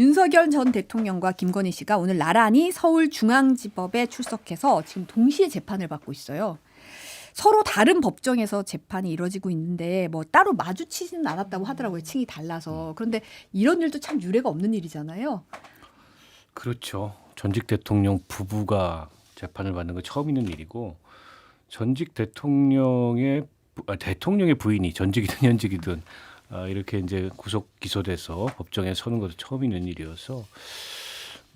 윤석열 전 대통령과 김건희 씨가 오늘 나란히 서울중앙지법에 출석해서 지금 동시에 재판을 받고 있어요. 서로 다른 법정에서 재판이 이뤄지고 있는데 뭐 따로 마주치지는 않았다고 하더라고요. 층이 달라서. 그런데 이런 일도 참 유례가 없는 일이잖아요. 그렇죠. 전직 대통령 부부가 재판을 받는 건 처음 있는 일이고 전직 대통령의 부인이 전직이든 현직이든 이렇게 이제 구속 기소돼서 법정에 서는 것도 처음 있는 일이어서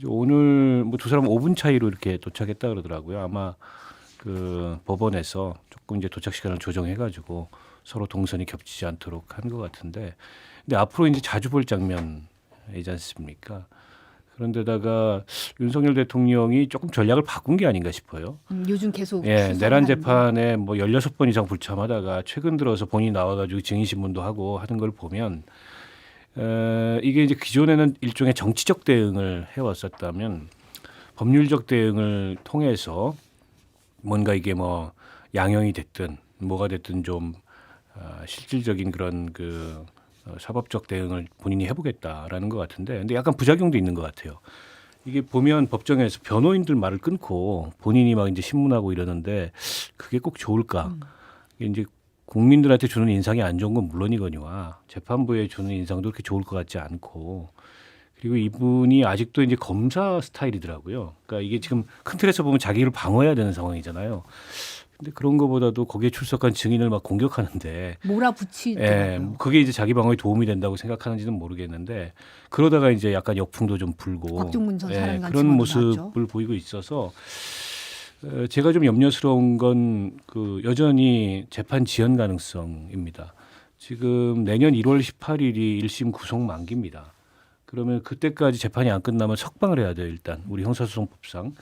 오늘 뭐 두 사람 5분 차이로 이렇게 도착했다 그러더라고요. 아마 그 법원에서 조금 이제 도착 시간을 조정해가지고 서로 동선이 겹치지 않도록 한 것 같은데, 근데 앞으로 이제 자주 볼 장면이지 않습니까? 그런데다가 윤석열 대통령이 조금 전략을 바꾼 게 아닌가 싶어요. 요즘 계속 내란 재판에 뭐 16번 이상 불참하다가 최근 들어서 본인이 나와가지고 증인 신문도 하고 하는 걸 보면 이게 이제 기존에는 일종의 정치적 대응을 해왔었다면 법률적 대응을 통해서 뭔가 이게 뭐 양형이 됐든 뭐가 됐든 좀 실질적인 그런 그 사법적 대응을 본인이 해보겠다라는 것 같은데, 근데 약간 부작용도 있는 것 같아요. 이게 보면 법정에서 변호인들 말을 끊고 본인이 막 이제 신문하고 이러는데 그게 꼭 좋을까? 이게 이제 국민들한테 주는 인상이 안 좋은 건 물론이거니와 재판부에 주는 인상도 그렇게 좋을 것 같지 않고, 그리고 이분이 아직도 이제 검사 스타일이더라고요. 그러니까 이게 지금 큰 틀에서 보면 자기를 방어해야 되는 상황이잖아요. 근데 그런 거보다도 거기에 출석한 증인을 막 공격하는데 몰아붙이더라고요. 그게 이제 자기 방어에 도움이 된다고 생각하는지는 모르겠는데, 그러다가 이제 약간 역풍도 좀 불고 곽종문 전 사령관 그런 증언도 모습을 나왔죠. 보이고 있어서 제가 좀 염려스러운 건 그 여전히 재판 지연 가능성입니다. 지금 내년 1월 18일이 1심 구속 만기입니다. 그러면 그때까지 재판이 안 끝나면 석방을 해야 돼요, 일단 우리 형사소송법상.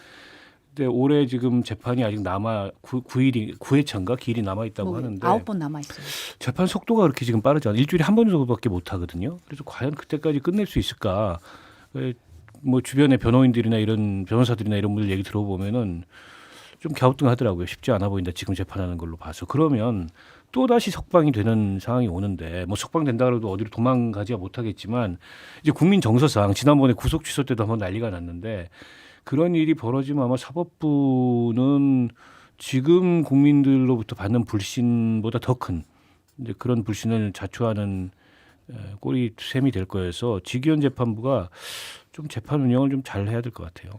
근데 올해 지금 재판이 아직 남아 9회차인가 길이 남아 있다고 하는데 9번 남아 있어요. 재판 속도가 그렇게 지금 빠르지 않아요. 일주일에 한 번 정도밖에 못 하거든요. 그래서 과연 그때까지 끝낼 수 있을까? 뭐 주변의 변호인들이나 이런 변호사들이나 이런 분들 얘기 들어보면은 좀 갸우뚱하더라고요. 쉽지 않아 보인다. 지금 재판하는 걸로 봐서. 그러면 또 다시 석방이 되는 상황이 오는데, 뭐 석방된다 그래도 어디로 도망가지야 못하겠지만 이제 국민 정서상 지난번에 구속 취소 때도 한번 난리가 났는데, 그런 일이 벌어지면 아마 사법부는 지금 국민들로부터 받는 불신보다 더 큰 이제 그런 불신을 자초하는 꼴이 셈이 될 거여서 지기현 재판부가 좀 재판 운영을 좀 잘 해야 될 것 같아요.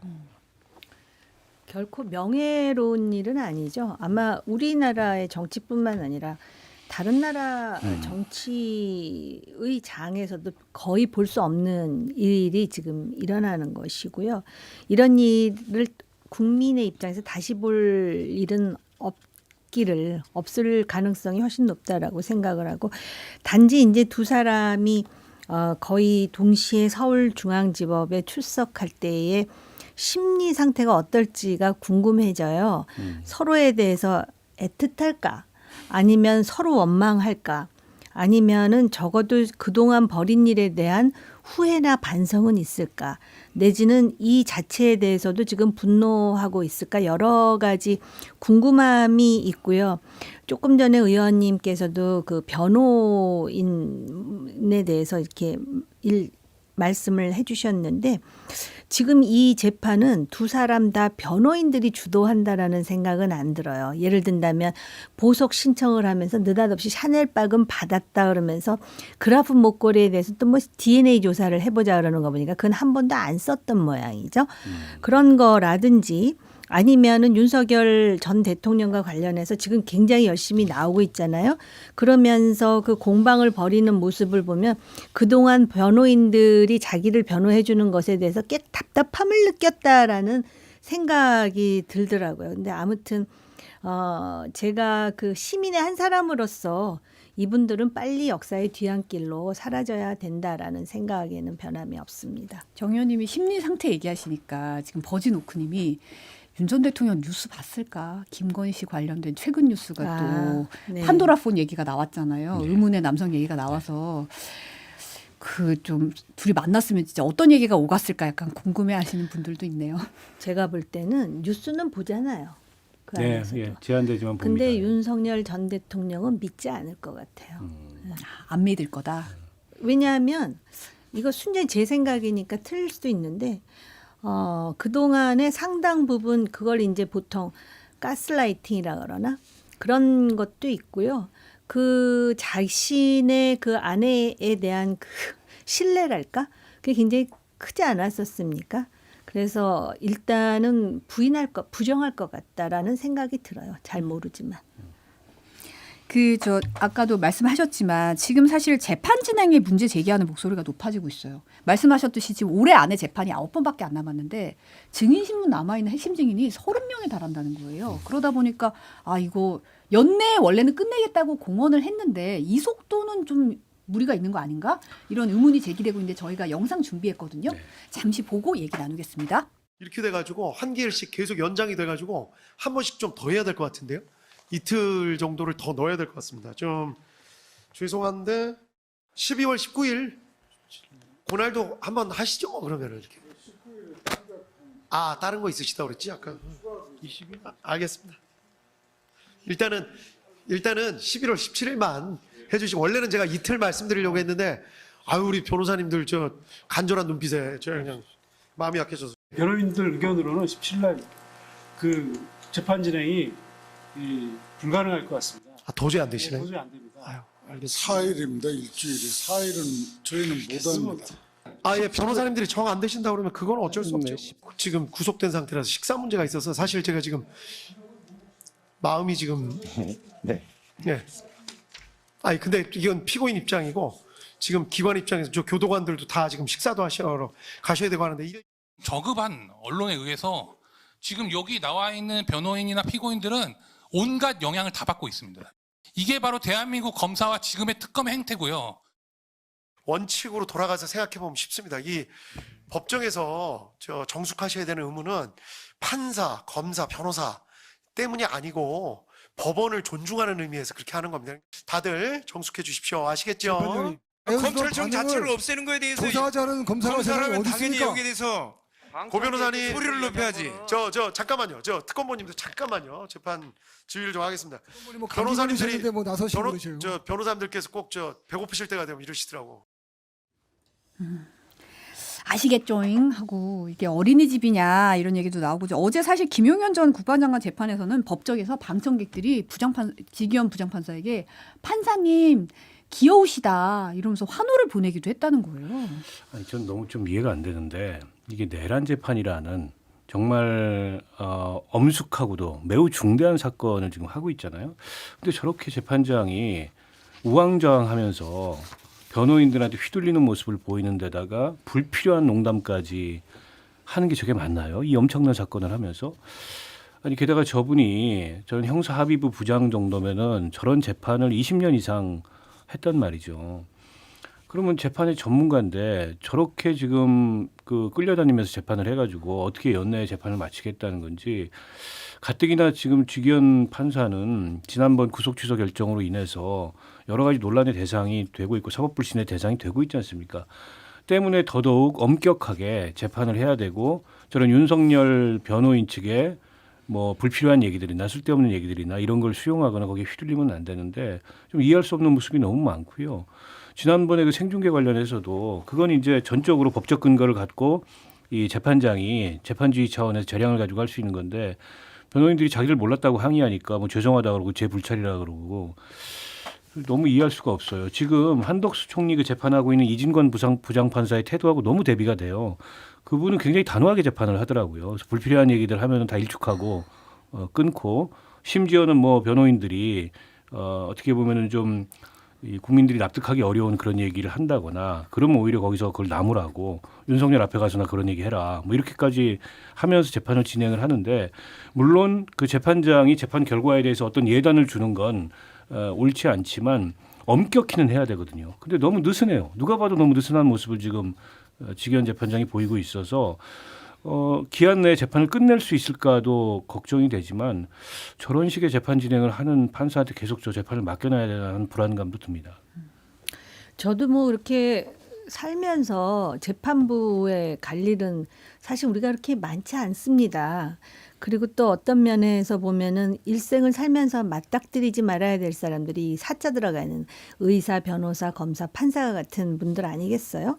결코 명예로운 일은 아니죠. 아마 우리나라의 정치뿐만 아니라 다른 나라 정치의 장에서도 거의 볼 수 없는 일이 지금 일어나는 것이고요. 이런 일을 국민의 입장에서 다시 볼 일은 없을 가능성이 훨씬 높다라고 생각을 하고, 단지 이제 두 사람이 거의 동시에 서울중앙지법에 출석할 때에 심리 상태가 어떨지가 궁금해져요. 서로에 대해서 애틋할까? 아니면 서로 원망할까? 아니면은 적어도 그동안 벌인 일에 대한 후회나 반성은 있을까? 내지는 이 자체에 대해서도 지금 분노하고 있을까? 여러 가지 궁금함이 있고요. 조금 전에 의원님께서도 그 변호인에 대해서 이렇게 말씀을 해주셨는데, 지금 이 재판은 두 사람 다 변호인들이 주도한다라는 생각은 안 들어요. 예를 든다면 보석 신청을 하면서 느닷없이 샤넬백은 받았다 그러면서 그라프 목걸이에 대해서 또 뭐 DNA 조사를 해보자 그러는 거 보니까 그건 한 번도 안 썼던 모양이죠. 그런 거라든지 아니면은 윤석열 전 대통령과 관련해서 지금 굉장히 열심히 나오고 있잖아요. 그러면서 그 공방을 벌이는 모습을 보면 그동안 변호인들이 자기를 변호해 주는 것에 대해서 꽤 답답함을 느꼈다라는 생각이 들더라고요. 근데 아무튼 제가 그 시민의 한 사람으로서 이분들은 빨리 역사의 뒤안길로 사라져야 된다라는 생각에는 변함이 없습니다. 정 의원님이 심리 상태 얘기하시니까 지금 버진오크님이 윤 전 대통령 뉴스 봤을까? 김건희 씨 관련된 최근 뉴스가 또 네. 판도라폰 얘기가 나왔잖아요. 네. 의문의 남성 얘기가 나와서 그 좀 둘이 만났으면 진짜 어떤 얘기가 오갔을까 약간 궁금해하시는 분들도 있네요. 제가 볼 때는 뉴스는 보잖아요. 그 안에서도. 제한되지만 봅니다. 근데 윤석열 전 대통령은 믿지 않을 것 같아요. 안 믿을 거다. 왜냐하면 이거 순전히 제 생각이니까 틀릴 수도 있는데 그동안의 상당 부분 그걸 이제 보통 가스라이팅이라 그러나 그런 것도 있고요. 그 자신의 그 아내에 대한 그 신뢰랄까? 그게 굉장히 크지 않았었습니까? 그래서 일단은 부정할 것 같다라는 생각이 들어요. 잘 모르지만. 아까도 말씀하셨지만 지금 사실 재판 진행에 문제 제기하는 목소리가 높아지고 있어요. 말씀하셨듯이 지금 올해 안에 재판이 9번밖에 안 남았는데 증인 신문 남아있는 핵심 증인이 30명에 달한다는 거예요. 그러다 보니까 이거 연내에 원래는 끝내겠다고 공언을 했는데 이 속도는 좀 무리가 있는 거 아닌가? 이런 의문이 제기되고 있는데 저희가 영상 준비했거든요. 네. 잠시 보고 얘기 나누겠습니다. 이렇게 돼가지고 한 개월씩 계속 연장이 돼가지고 한 번씩 좀 더 해야 될 것 같은데요. 이틀 정도를 더 넣어야 될 것 같습니다. 좀 죄송한데 12월 19일 그날도 한번 하시죠. 그러면은 이렇게. 다른 거 있으시다 그랬지 아까. 20일? 알겠습니다. 일단은 11월 17일만 해주시면 원래는 제가 이틀 말씀드리려고 했는데 우리 변호사님들 저 간절한 눈빛에 제가 그냥 마음이 약해져서. 변호인들 의견으로는 17일 그 재판 진행이 불가능할 것 같습니다. 도저히 안 되시네. 도저히 안 됩니다. 알겠습니다. 4일입니다. 일주일이 4일은 저희는 못합니다. 예, 변호사님들이 정 안 되신다 그러면 그건 어쩔 수 없죠. 지금 구속된 상태라서 식사 문제가 있어서 사실 제가 지금 마음이 지금 네. 예. 근데 이건 피고인 입장이고 지금 기관 입장에서 저 교도관들도 다 지금 식사도 하시러 가셔야 되고 하는데 이게 저급한 언론에 의해서 지금 여기 나와 있는 변호인이나 피고인들은 온갖 영향을 다 받고 있습니다. 이게 바로 대한민국 검사와 지금의 특검의 행태고요. 원칙으로 돌아가서 생각해 보면 쉽습니다. 이 법정에서 정숙하셔야 되는 의무는 판사, 검사, 변호사 때문이 아니고 법원을 존중하는 의미에서 그렇게 하는 겁니다. 다들 정숙해 주십시오. 아시겠죠? 검찰청 자체를 없애는 거에 대해서 조사하지 않은 검사가 세상에 검사라면 어디 당연히 있습니까? 여기에 대해서 고 변호사님 소리를 높여야지. 잠깐만요. 특검보님도 잠깐만요. 재판 지휘를 좀 하겠습니다. 뭐 변호사님들이 감기 뭐 나서시고 그러셔요. 변호사님들께서 꼭 배고프실 때가 되면 이러시더라고. 아시겠죠잉 하고 이게 어린이집이냐 이런 얘기도 나오고 어제 사실 김용현 전 국방장관 재판에서는 법정에서 방청객들이 지기현 부장판사에게 판사님 귀여우시다 이러면서 환호를 보내기도 했다는 거예요. 전 너무 좀 이해가 안 되는데 이게 내란 재판이라는 정말 엄숙하고도 매우 중대한 사건을 지금 하고 있잖아요. 근데 저렇게 재판장이 우왕좌왕하면서 변호인들한테 휘둘리는 모습을 보이는 데다가 불필요한 농담까지 하는 게 저게 맞나요? 이 엄청난 사건을 하면서. 게다가 저는 형사합의부 부장 정도면은 저런 재판을 20년 이상 했단 말이죠. 그러면 재판의 전문가인데 저렇게 지금 끌려다니면서 재판을 해가지고 어떻게 연내에 재판을 마치겠다는 건지. 가뜩이나 지금 지기현 판사는 지난번 구속 취소 결정으로 인해서 여러 가지 논란의 대상이 되고 있고 사법불신의 대상이 되고 있지 않습니까? 때문에 더더욱 엄격하게 재판을 해야 되고 저런 윤석열 변호인 측에 뭐 불필요한 얘기들이나 쓸데없는 얘기들이나 이런 걸 수용하거나 거기에 휘둘리면 안 되는데 좀 이해할 수 없는 모습이 너무 많고요. 지난번에 그 생중계 관련해서도 그건 이제 전적으로 법적 근거를 갖고 이 재판장이 재판주의 차원에서 재량을 가지고 할 수 있는 건데 변호인들이 자기들 몰랐다고 항의하니까 뭐 죄송하다 그러고 제 불찰이라 그러고 너무 이해할 수가 없어요. 지금 한덕수 총리 그 재판하고 있는 이진권 부장판사의 태도하고 너무 대비가 돼요. 그분은 굉장히 단호하게 재판을 하더라고요. 그래서 불필요한 얘기들 하면은 다 일축하고 끊고 심지어는 뭐 변호인들이 어떻게 보면은 좀 이 국민들이 납득하기 어려운 그런 얘기를 한다거나 그러면 오히려 거기서 그걸 나무라고 윤석열 앞에 가서나 그런 얘기 해라 뭐 이렇게까지 하면서 재판을 진행을 하는데 물론 그 재판장이 재판 결과에 대해서 어떤 예단을 주는 건 옳지 않지만 엄격히는 해야 되거든요. 근데 너무 느슨해요. 누가 봐도 너무 느슨한 모습을 지금 지기현 재판장이 보이고 있어서 기한 내에 재판을 끝낼 수 있을까도 걱정이 되지만 저런 식의 재판 진행을 하는 판사한테 계속 저 재판을 맡겨놔야 되는 불안감도 듭니다. 저도 뭐 이렇게 살면서 재판부에 갈 일은 사실 우리가 그렇게 많지 않습니다. 그리고 또 어떤 면에서 보면은 일생을 살면서 맞닥뜨리지 말아야 될 사람들이 사자 들어가는 의사, 변호사, 검사, 판사 같은 분들 아니겠어요?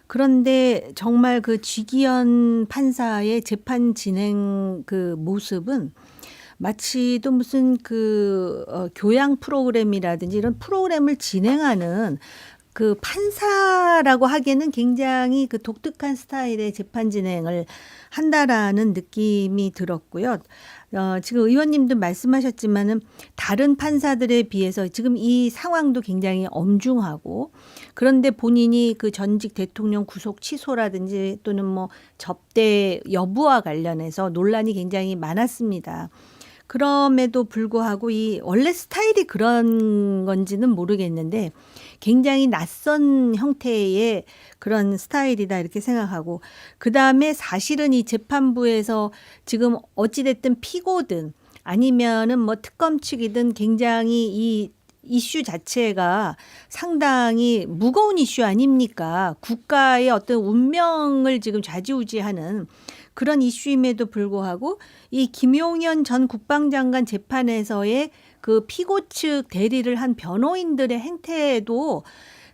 그런데 정말 그 쥐기현 판사의 재판 진행 그 모습은 마치 또 무슨 교양 프로그램이라든지 이런 프로그램을 진행하는 그 판사라고 하기에는 굉장히 그 독특한 스타일의 재판 진행을 한다라는 느낌이 들었고요. 지금 의원님도 말씀하셨지만은 다른 판사들에 비해서 지금 이 상황도 굉장히 엄중하고, 그런데 본인이 그 전직 대통령 구속 취소라든지 또는 뭐 접대 여부와 관련해서 논란이 굉장히 많았습니다. 그럼에도 불구하고 이 원래 스타일이 그런 건지는 모르겠는데 굉장히 낯선 형태의 그런 스타일이다 이렇게 생각하고, 그다음에 사실은 이 재판부에서 지금 어찌됐든 피고든 아니면은 뭐 특검 측이든 굉장히 이 이슈 자체가 상당히 무거운 이슈 아닙니까? 국가의 어떤 운명을 지금 좌지우지하는 그런 이슈임에도 불구하고 이 김용현 전 국방장관 재판에서의 그 피고 측 대리를 한 변호인들의 행태에도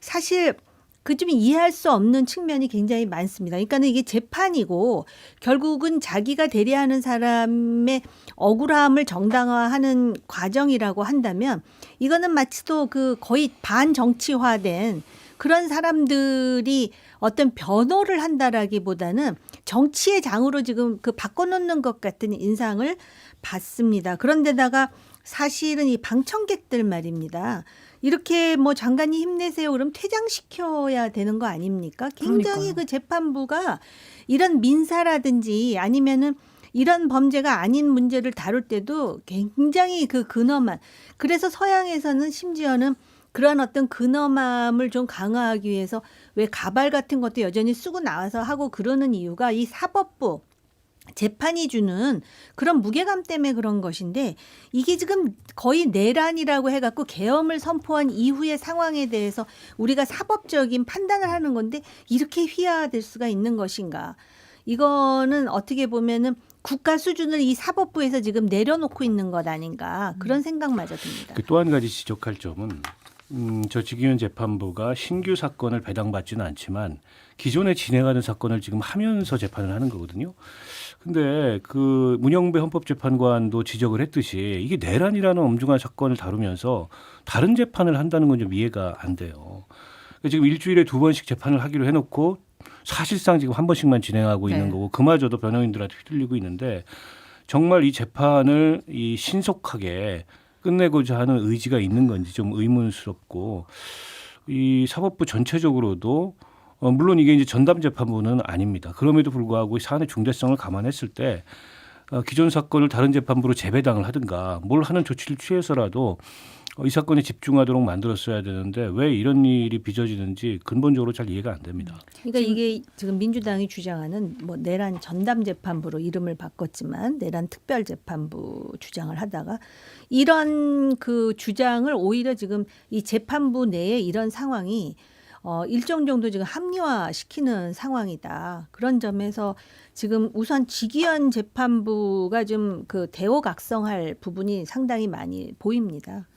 사실 그 좀 이해할 수 없는 측면이 굉장히 많습니다. 그러니까는 이게 재판이고 결국은 자기가 대리하는 사람의 억울함을 정당화하는 과정이라고 한다면 이거는 마치 또 그 거의 반정치화된 그런 사람들이 어떤 변호를 한다라기보다는 정치의 장으로 지금 그 바꿔놓는 것 같은 인상을 받습니다. 그런데다가 사실은 이 방청객들 말입니다. 이렇게 뭐 장관이 힘내세요. 그럼 퇴장시켜야 되는 거 아닙니까? 굉장히 그러니까요. 그 재판부가 이런 민사라든지 아니면은 이런 범죄가 아닌 문제를 다룰 때도 굉장히 그 근엄한, 그래서 서양에서는 심지어는 그런 어떤 근엄함을 좀 강화하기 위해서 왜 가발 같은 것도 여전히 쓰고 나와서 하고 그러는 이유가 이 사법부 재판이 주는 그런 무게감 때문에 그런 것인데, 이게 지금 거의 내란이라고 해갖고 계엄을 선포한 이후의 상황에 대해서 우리가 사법적인 판단을 하는 건데 이렇게 휘하될 수가 있는 것인가. 이거는 어떻게 보면은 국가 수준을 이 사법부에서 지금 내려놓고 있는 것 아닌가, 그런 생각마저 듭니다. 또 한 가지 지적할 점은 저 쥐기현 재판부가 신규 사건을 배당받지는 않지만 기존에 진행하는 사건을 지금 하면서 재판을 하는 거거든요. 근데 그 문영배 헌법재판관도 지적을 했듯이 이게 내란이라는 엄중한 사건을 다루면서 다른 재판을 한다는 건 좀 이해가 안 돼요. 지금 일주일에 2번씩 재판을 하기로 해놓고 사실상 지금 한 번씩만 진행하고 있는 네. 거고, 그마저도 변호인들한테 휘둘리고 있는데 정말 이 재판을 이 신속하게 끝내고자 하는 의지가 있는 건지 좀 의문스럽고, 이 사법부 전체적으로도 물론 이게 이제 전담 재판부는 아닙니다. 그럼에도 불구하고 이 사안의 중대성을 감안했을 때 기존 사건을 다른 재판부로 재배당을 하든가 뭘 하는 조치를 취해서라도 이 사건에 집중하도록 만들었어야 되는데 왜 이런 일이 빚어지는지 근본적으로 잘 이해가 안 됩니다. 그러니까 이게 지금 민주당이 주장하는 뭐 내란 전담 재판부로 이름을 바꿨지만 내란 특별 재판부 주장을 하다가 이런 그 주장을 오히려 지금 이 재판부 내에 이런 상황이 일정 정도 지금 합리화시키는 상황이다. 그런 점에서 지금 우선 쥐기현 재판부가 좀 그 대호각성할 부분이 상당히 많이 보입니다.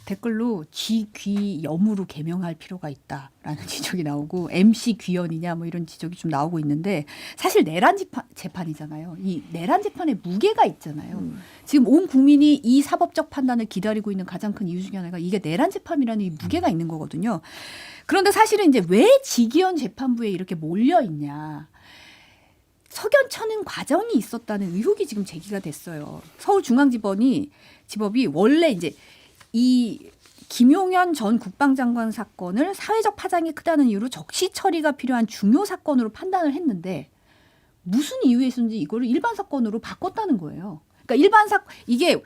댓글로 쥐귀염으로 개명할 필요가 있다라는 지적이 나오고, MC 귀연이냐 뭐 이런 지적이 좀 나오고 있는데, 사실 내란 재판이잖아요. 이 내란 재판에 무게가 있잖아요. 지금 온 국민이 이 사법적 판단을 기다리고 있는 가장 큰 이유 중에 하나가 이게 내란 재판이라는 이 무게가 있는 거거든요. 그런데 사실은 이제 왜 쥐기현 재판부에 이렇게 몰려 있냐. 석연 쳐는 과정이 있었다는 의혹이 지금 제기가 됐어요. 서울중앙지법이 원래 이제 이 김용현 전 국방장관 사건을 사회적 파장이 크다는 이유로 적시 처리가 필요한 중요 사건으로 판단을 했는데 무슨 이유에서인지 이거를 일반 사건으로 바꿨다는 거예요. 그러니까 이게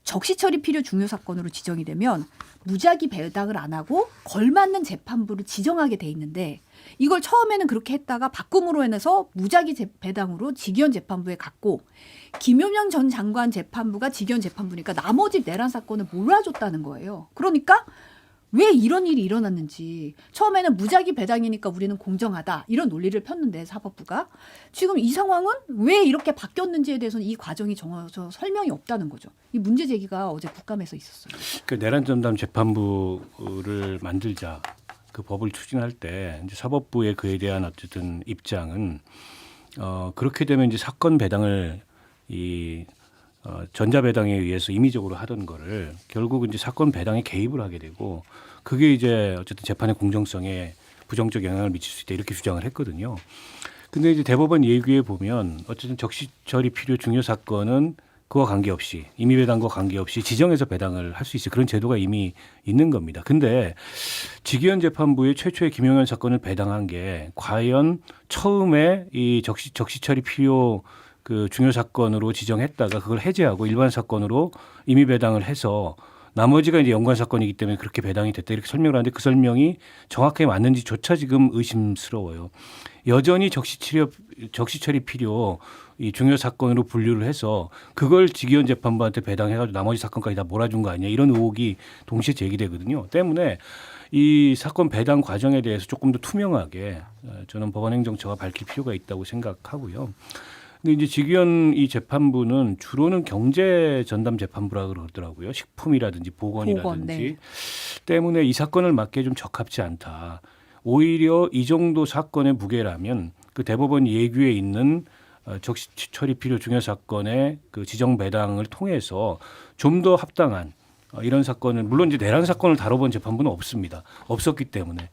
적시 처리 필요 중요 사건으로 지정이 되면 무작위 배당을 안 하고 걸맞는 재판부를 지정하게 돼 있는데, 이걸 처음에는 그렇게 했다가 바꿈으로 인해서 무작위 배당으로 쥐기현 재판부에 갔고, 김용현 전 장관 재판부가 쥐기현 재판부니까 나머지 내란 사건을 몰아줬다는 거예요. 그러니까 왜 이런 일이 일어났는지, 처음에는 무작위 배당이니까 우리는 공정하다 이런 논리를 폈는데 사법부가 지금 이 상황은 왜 이렇게 바뀌었는지에 대해서는 이 과정이 정해서 설명이 없다는 거죠. 이 문제 제기가 어제 국감에서 있었어요. 그 내란 전담 재판부를 만들자 그 법을 추진할 때 이제 사법부의 그에 대한 어쨌든 입장은 그렇게 되면 이제 사건 배당을 전자배당에 의해서 임의적으로 하던 거를 결국 이제 사건 배당에 개입을 하게 되고 그게 이제 어쨌든 재판의 공정성에 부정적 영향을 미칠 수 있다 이렇게 주장을 했거든요. 근데 이제 대법원 예규에 보면 어쨌든 적시 처리 필요 중요 사건은 그와 관계없이 임의배당과 관계없이 지정해서 배당을 할 수 있어요. 그런 제도가 이미 있는 겁니다. 근데 지기현 재판부의 최초의 김용현 사건을 배당한 게 과연 처음에 이 적시 처리 필요 그 중요 사건으로 지정했다가 그걸 해제하고 일반 사건으로 임의 배당을 해서 나머지가 이제 연관 사건이기 때문에 그렇게 배당이 됐다 이렇게 설명을 하는데 그 설명이 정확하게 맞는지조차 지금 의심스러워요. 여전히 적시 처리 필요 이 중요 사건으로 분류를 해서 그걸 지기현 재판부한테 배당해가지고 나머지 사건까지 다 몰아준 거 아니냐 이런 의혹이 동시에 제기되거든요. 때문에 이 사건 배당 과정에 대해서 조금 더 투명하게 저는 법원행정처가 밝힐 필요가 있다고 생각하고요. 근데 이제 지기현 이 재판부는 주로는 경제 전담 재판부라 그러더라고요. 식품이라든지 보건이라든지 보건, 네. 때문에 이 사건을 맡기에 좀 적합치 않다. 오히려 이 정도 사건의 무게라면 그 대법원 예규에 있는 적시 처리 필요 중요 사건의 그 지정 배당을 통해서 좀 더 합당한 이런 사건을 물론 이제 내란 사건을 다뤄본 재판부는 없습니다. 없었기 때문에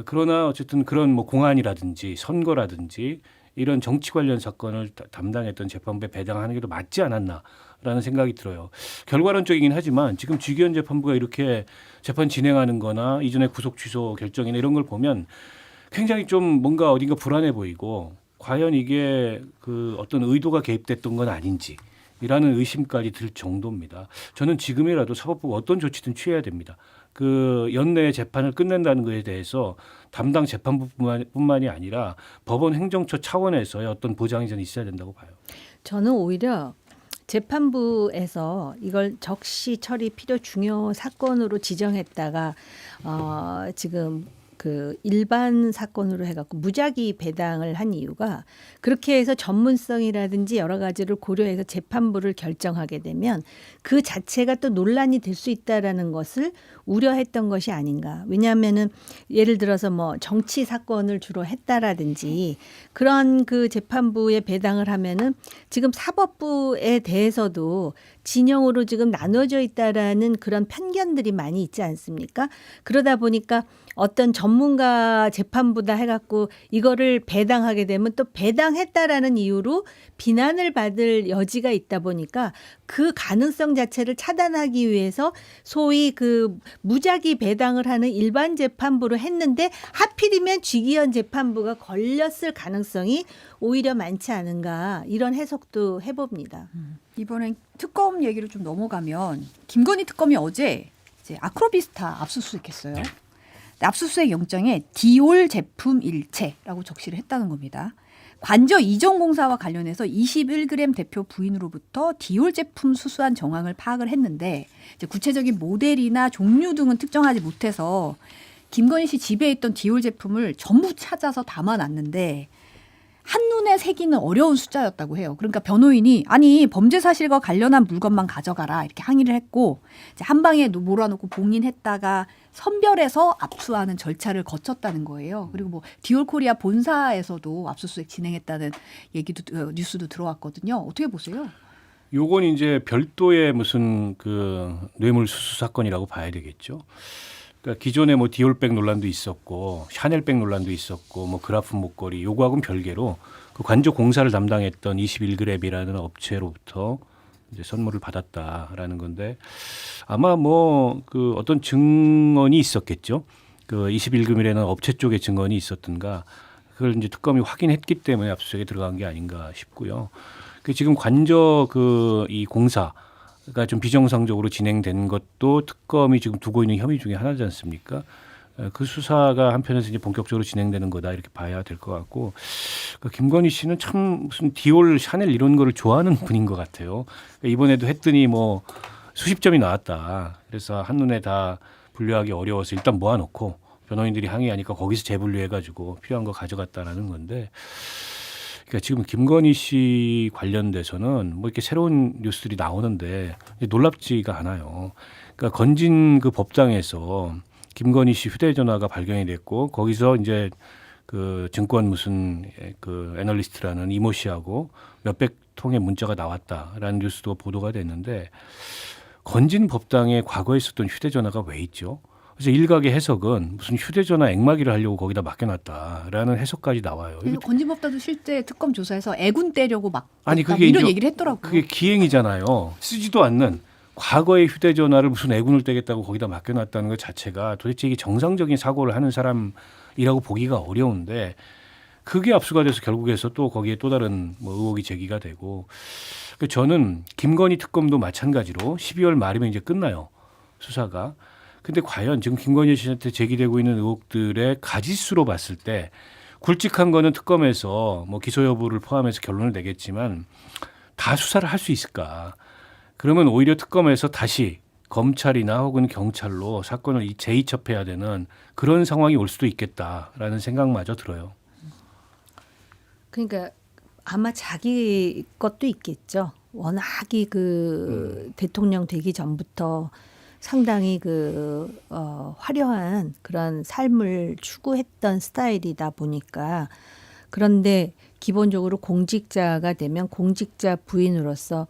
그러나 어쨌든 그런 뭐 공안이라든지 선거라든지 이런 정치 관련 사건을 담당했던 재판부에 배당하는 게 더 맞지 않았나라는 생각이 들어요. 결과론적이긴 하지만 지금 지기현 재판부가 이렇게 재판 진행하는 거나 이전에 구속 취소 결정이나 이런 걸 보면 굉장히 좀 뭔가 어딘가 불안해 보이고 과연 이게 그 어떤 의도가 개입됐던 건 아닌지 이라는 의심까지 들 정도입니다. 저는 지금이라도 사법부가 어떤 조치든 취해야 됩니다. 그 연내에 재판을 끝낸다는 것에 대해서 담당 재판부뿐만이 아니라 법원 행정처 차원에서의 어떤 보장이 저는 있어야 된다고 봐요. 저는 오히려 재판부에서 이걸 적시 처리 필요 중요 사건으로 지정했다가 지금 그 일반 사건으로 해갖고 무작위 배당을 한 이유가 그렇게 해서 전문성이라든지 여러 가지를 고려해서 재판부를 결정하게 되면 그 자체가 또 논란이 될 수 있다라는 것을 우려했던 것이 아닌가. 왜냐하면은 예를 들어서 뭐 정치 사건을 주로 했다라든지 그런 그 재판부에 배당을 하면은 지금 사법부에 대해서도 진영으로 지금 나눠져 있다라는 그런 편견들이 많이 있지 않습니까? 그러다 보니까 어떤 전문가 재판부다 해갖고 이거를 배당하게 되면 또 배당했다라는 이유로 비난을 받을 여지가 있다 보니까 그 가능성 자체를 차단하기 위해서 소위 그 무작위 배당을 하는 일반 재판부로 했는데 하필이면 지기현 재판부가 걸렸을 가능성이 오히려 많지 않은가 이런 해석도 해봅니다. 이번엔 특검 얘기를 좀 넘어가면 김건희 특검이 어제 이제 아크로비스타 압수수색했어요. 네. 압수수색 영장에 디올 제품 일체라고 적시를 했다는 겁니다. 관저 이전 공사와 관련해서 21g 대표 부인으로부터 디올 제품 수수한 정황을 파악을 했는데 이제 구체적인 모델이나 종류 등은 특정하지 못해서 김건희 씨 집에 있던 디올 제품을 전부 찾아서 담아놨는데 한눈에 새기는 어려운 숫자였다고 해요. 그러니까 변호인이 아니 범죄 사실과 관련한 물건만 가져가라 이렇게 항의를 했고 이제 한 방에 몰아놓고 봉인했다가 선별해서 압수하는 절차를 거쳤다는 거예요. 그리고 뭐 디올 코리아 본사에서도 압수수색 진행했다는 얘기도 뉴스도 들어왔거든요. 어떻게 보세요? 요건 이제 별도의 무슨 그 뇌물 수수 사건이라고 봐야 되겠죠. 그러니까 기존에 뭐 디올백 논란도 있었고 샤넬백 논란도 있었고 뭐 그라프 목걸이 요거하고는 별개로 그 관저 공사를 담당했던 21g이라는 업체로부터 이제 선물을 받았다라는 건데 아마 뭐 그 어떤 증언이 있었겠죠. 그 21g이라는 업체 쪽의 증언이 있었던가 그걸 이제 특검이 확인했기 때문에 압수수색에 들어간 게 아닌가 싶고요. 그 지금 관저 그 이 공사가 좀 비정상적으로 진행된 것도 특검이 지금 두고 있는 혐의 중에 하나지 않습니까? 그 수사가 한편에서 이제 본격적으로 진행되는 거다 이렇게 봐야 될 것 같고 그러니까 김건희 씨는 참 무슨 디올, 샤넬 이런 거를 좋아하는 분인 것 같아요. 그러니까 이번에도 했더니 뭐 수십 점이 나왔다. 그래서 한눈에 다 분류하기 어려워서 일단 모아놓고 변호인들이 항의하니까 거기서 재분류해가지고 필요한 거 가져갔다라는 건데 그러니까 지금 김건희 씨 관련돼서는 뭐 이렇게 새로운 뉴스들이 나오는데 놀랍지가 않아요. 그러니까 건진 그 법당에서 김건희 씨 휴대전화가 발견이 됐고 거기서 이제 그 증권 무슨 그 애널리스트라는 이모 씨하고 몇백 통의 문자가 나왔다라는 뉴스도 보도가 됐는데 건진 법당에 과거에 있었던 휴대전화가 왜 있죠? 그래서 일각의 해석은 무슨 휴대전화 앵마기를 하려고 거기다 맡겨놨다라는 해석까지 나와요. 그래서 건진법사도 실제 특검 조사에서 애군 떼려고 막 아니 그게 이런 이제 얘기를 했더라고요. 그게 기행이잖아요. 쓰지도 않는 과거의 휴대전화를 무슨 애군을 떼겠다고 거기다 맡겨놨다는 것 자체가 도대체 이게 정상적인 사고를 하는 사람이라고 보기가 어려운데 그게 압수가 돼서 결국에서 또 거기에 또 다른 뭐 의혹이 제기가 되고 저는 김건희 특검도 마찬가지로 12월 말이면 이제 끝나요. 수사가. 근데 과연 지금 김건희 씨한테 제기되고 있는 의혹들의 가지수로 봤을 때 굵직한 거는 특검에서 뭐 기소 여부를 포함해서 결론을 내겠지만 다 수사를 할 수 있을까? 그러면 오히려 특검에서 다시 검찰이나 혹은 경찰로 사건을 재이첩해야 되는 그런 상황이 올 수도 있겠다라는 생각마저 들어요. 그러니까 아마 자기 것도 있겠죠. 워낙이 그 대통령 되기 전부터 상당히 그 화려한 그런 삶을 추구했던 스타일이다 보니까 그런데 기본적으로 공직자가 되면 공직자 부인으로서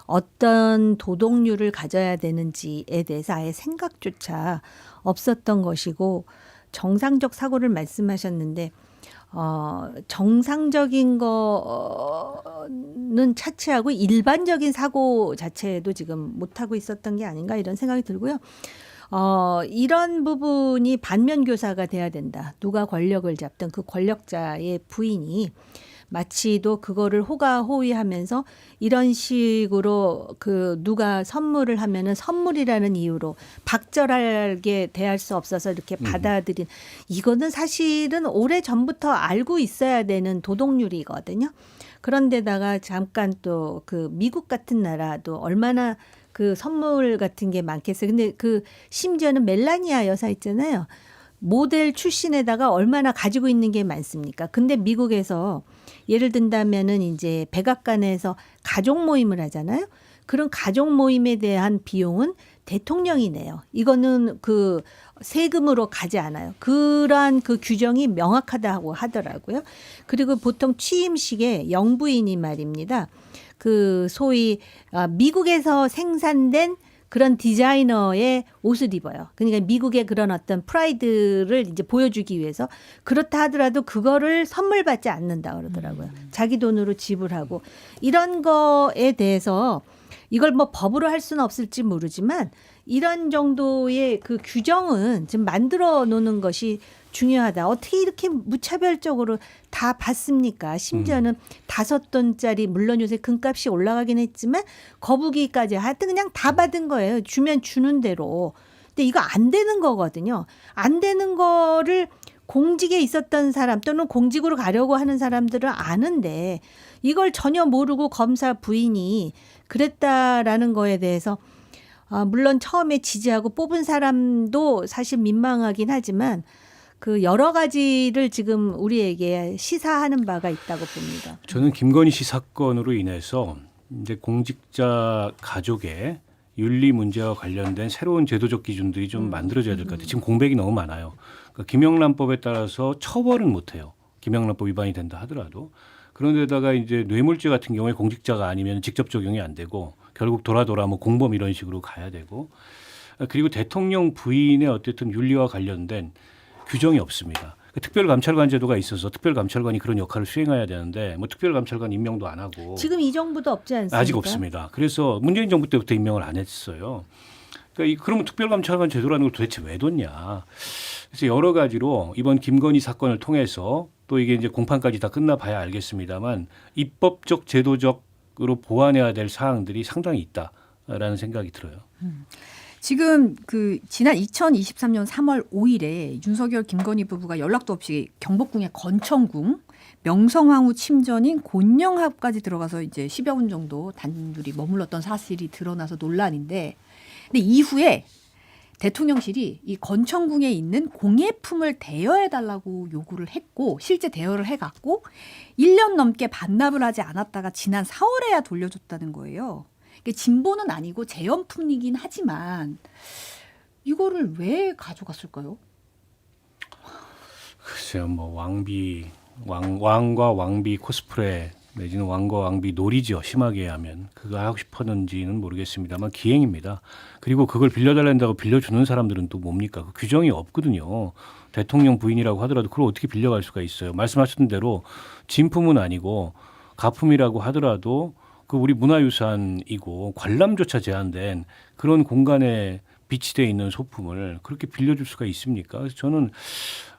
어떤 도덕률을 가져야 되는지에 대해서 아예 생각조차 없었던 것이고 정상적 사고를 말씀하셨는데 정상적인 거는 차치하고 일반적인 사고 자체도 지금 못하고 있었던 게 아닌가 이런 생각이 들고요. 이런 부분이 반면교사가 돼야 된다. 누가 권력을 잡든 그 권력자의 부인이 마치도 그거를 호가호위하면서 이런 식으로 그 누가 선물을 하면은 선물이라는 이유로 박절하게 대할 수 없어서 이렇게 받아들인 이거는 사실은 오래 전부터 알고 있어야 되는 도덕률이거든요. 그런데다가 잠깐 또 그 미국 같은 나라도 얼마나 그 선물 같은 게 많겠어요. 근데 그 심지어는 멜라니아 여사 있잖아요. 모델 출신에다가 얼마나 가지고 있는 게 많습니까? 근데 미국에서 예를 든다면은 이제 백악관에서 가족 모임을 하잖아요. 그런 가족 모임에 대한 비용은 대통령이 내요. 이거는 그 세금으로 가지 않아요. 그러한 그 규정이 명확하다고 하더라고요. 그리고 보통 취임식에 영부인이 말입니다. 그 소위 미국에서 생산된 그런 디자이너의 옷을 입어요. 그러니까 미국의 그런 어떤 프라이드를 이제 보여주기 위해서 그렇다 하더라도 그거를 선물 받지 않는다 그러더라고요. 자기 돈으로 지불하고 이런 거에 대해서 이걸 뭐 법으로 할 수는 없을지 모르지만 이런 정도의 그 규정은 지금 만들어 놓는 것이 중요하다. 어떻게 이렇게 무차별적으로 다 받습니까? 심지어는 5돈짜리 물론 요새 금값이 올라가긴 했지만 거북이까지 하여튼 그냥 다 받은 거예요. 주면 주는 대로. 근데 이거 안 되는 거거든요. 안 되는 거를 공직에 있었던 사람 또는 공직으로 가려고 하는 사람들은 아는데 이걸 전혀 모르고 검사 부인이 그랬다라는 거에 대해서 물론 처음에 지지하고 뽑은 사람도 사실 민망하긴 하지만 그 여러 가지를 지금 우리에게 시사하는 바가 있다고 봅니다. 저는 김건희 씨 사건으로 인해서 이제 공직자 가족의 윤리 문제와 관련된 새로운 제도적 기준들이 좀 만들어져야 될 것 같아요. 지금 공백이 너무 많아요. 그러니까 김영란법에 따라서 처벌은 못해요. 김영란법 위반이 된다 하더라도. 그런데다가 이제 뇌물죄 같은 경우에 공직자가 아니면 직접 적용이 안 되고 결국 돌아 뭐 공범 이런 식으로 가야 되고 그리고 대통령 부인의 어쨌든 윤리와 관련된 규정이 없습니다. 특별감찰관 제도가 있어서 특별감찰관이 그런 역할을 수행해야 되는데 뭐 특별감찰관 임명도 안 하고 지금 이 정부도 없지 않습니까? 아직 없습니다. 그래서 문재인 정부 때부터 임명을 안 했어요. 그러니까 그러면 특별감찰관 제도라는 걸 도대체 왜 뒀냐. 그래서 여러 가지로 이번 김건희 사건을 통해서 또 이게 이제 공판까지 다 끝나봐야 알겠습니다만 입법적 제도적으로 보완해야 될 사항들이 상당히 있다라는 생각이 들어요. 지금 그 지난 2023년 3월 5일에 윤석열 김건희 부부가 연락도 없이 경복궁의 건천궁 명성황후 침전인 곤영합까지 들어가서 이제 10여 분 정도 단둘이 머물렀던 사실이 드러나서 논란인데 근데 이후에 대통령실이 이 건천궁에 있는 공예품을 대여해달라고 요구를 했고 실제 대여를 해갖고 1년 넘게 반납을 하지 않았다가 지난 4월에야 돌려줬다는 거예요. 진보는 아니고 재연품이긴 하지만 이거를 왜 가져갔을까요? 글쎄요, 뭐 왕과 왕비 코스프레 내지는 왕과 왕비 놀이죠. 심하게 하면 그거 하고 싶었는지는 모르겠습니다만 기행입니다. 그리고 그걸 빌려달란다고 빌려주는 사람들은 또 뭡니까? 그 규정이 없거든요. 대통령 부인이라고 하더라도 그걸 어떻게 빌려갈 수가 있어요. 말씀하셨던 대로 진품은 아니고 가품이라고 하더라도 그 우리 문화유산이고 관람조차 제한된 그런 공간에 비치되어 있는 소품을 그렇게 빌려줄 수가 있습니까? 그래서 저는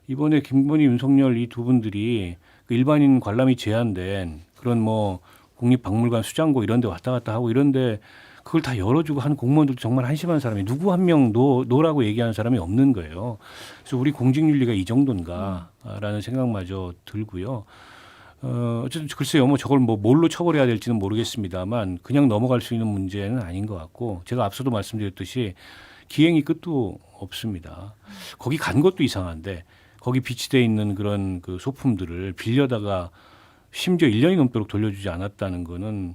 이번에 김건희, 윤석열 이 두 분들이 그 일반인 관람이 제한된 그런 뭐 국립박물관 수장고 이런 데 왔다 갔다 하고 이런데 그걸 다 열어주고 하는 공무원들도 정말 한심한 사람이 누구 한 명 노라고 얘기하는 사람이 없는 거예요. 그래서 우리 공직윤리가 이 정도인가라는 생각마저 들고요. 어쨌든 글쎄요, 뭐 저걸 뭐 뭘로 처벌해야 될지는 모르겠습니다만 그냥 넘어갈 수 있는 문제는 아닌 것 같고 제가 앞서도 말씀드렸듯이 기행이 끝도 없습니다. 거기 간 것도 이상한데 거기 비치되어 있는 그런 그 소품들을 빌려다가 심지어 1년이 넘도록 돌려주지 않았다는 거는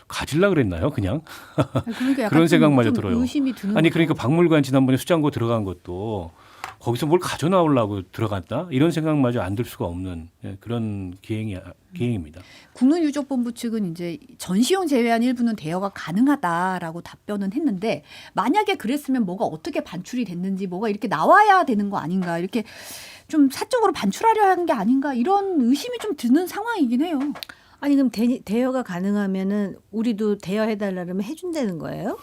가질라 그랬나요? 그냥 그러니까 약간 그런 생각마저 좀 들어요. 의심이 드는 아니 거죠. 그러니까 박물관 지난번에 수장고 들어간 것도 거기서 뭘 가져 나오려고 들어갔다 이런 생각마저 안 들 수가 없는 그런 기행입니다. 국민유족본부 측은 이제 전시용 제외한 일부는 대여가 가능하다라고 답변은 했는데 만약에 그랬으면 뭐가 어떻게 반출이 됐는지 뭐가 이렇게 나와야 되는 거 아닌가 이렇게 좀 사적으로 반출하려 한 게 아닌가 이런 의심이 좀 드는 상황이긴 해요. 아니 그럼 대여가 가능하면은 우리도 대여해달라 그러면 해준다는 거예요?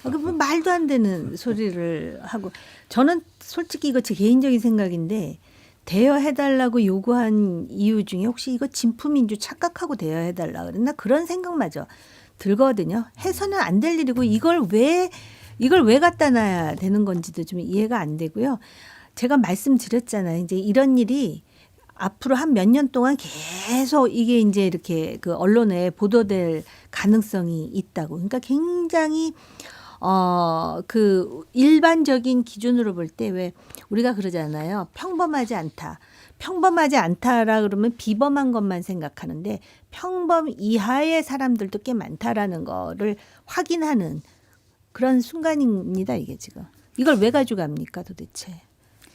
그럼 말도 안 되는 소리를 하고 저는 솔직히 이거 제 개인적인 생각인데 대여해달라고 요구한 이유 중에 혹시 이거 진품인 줄 착각하고 대여해달라 그랬나 그런 생각마저 들거든요. 해서는 안 될 일이고 이걸 왜 갖다 놔야 되는 건지도 좀 이해가 안 되고요. 제가 말씀드렸잖아요. 이제 이런 일이 앞으로 한 몇 년 동안 계속 이게 이제 이렇게 그 언론에 보도될 가능성이 있다고. 그러니까 굉장히 그 일반적인 기준으로 볼 때 왜 우리가 그러잖아요. 평범하지 않다. 평범하지 않다라 그러면 비범한 것만 생각하는데 평범 이하의 사람들도 꽤 많다라는 거를 확인하는 그런 순간입니다. 이게 지금. 이걸 왜 가져갑니까 도대체.